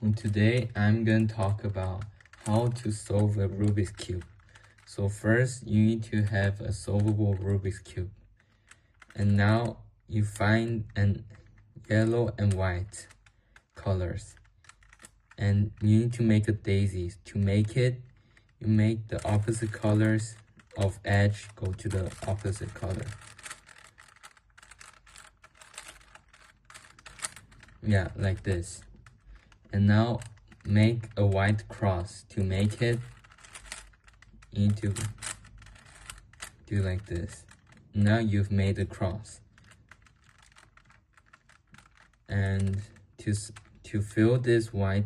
And today I'm going to talk about how to solve a Rubik's Cube. So first you need to have a solvable Rubik's Cube. And now you find an yellow and white colors. And you need to make a daisy. To make it, you make the opposite colors of edge go to the opposite color. Yeah, like this. And now make a white cross. To make it, you need to do like this. Now you've made a cross. And to fill this white,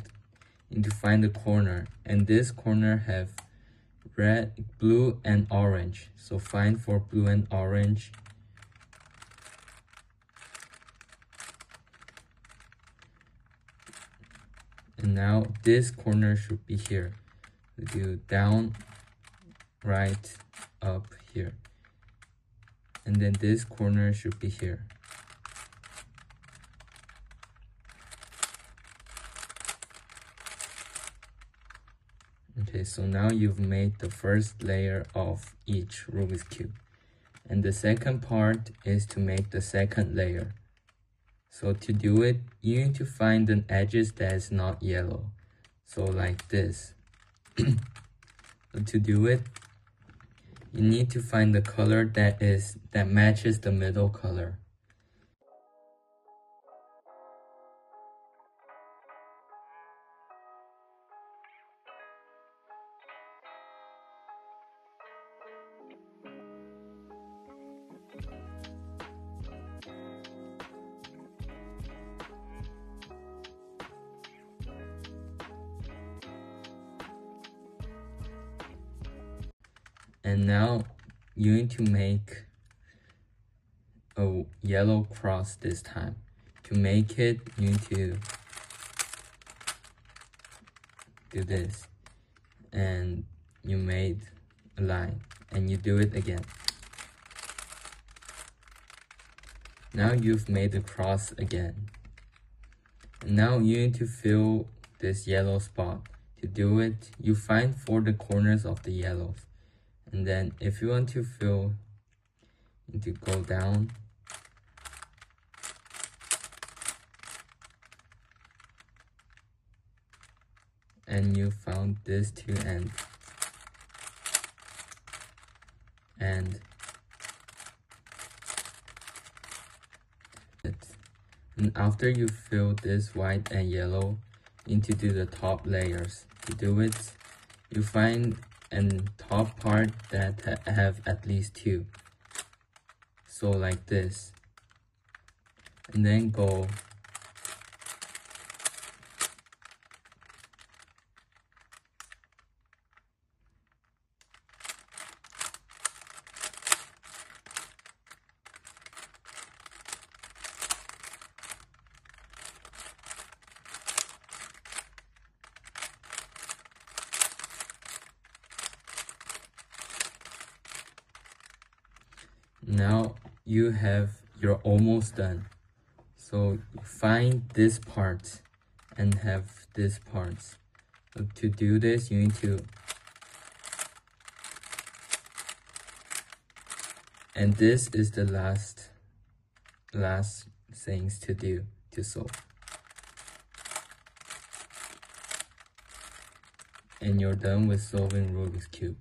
you need to find the corner. And this corner have red, blue, and orange. So find for blue and orange. And now this corner should be here. We do down, right, up here. And then this corner should be here. Okay, so now you've made the first layer of each Rubik's Cube. And the second part is to make the second layer. So to do it, you need to find an edges that is not yellow. So like this. So to do it, you need to find the color that matches the middle color. And now you need to make a yellow cross this time. To make it, you need to do this. And you made a line. And you do it again. Now you've made the cross again. And now you need to fill this yellow spot. To do it, you find for the corners of the yellows. And then if you want to fill, you need to go down. And you found this two ends. And after you fill this white and yellow, you need to do the top layers. To do it, you find and top part that have at least two. So like this. And then go Now you're almost done. So find this part and have this part. So to do this, you need to, and this is the last things to do to solve. And you're done with solving Rubik's Cube.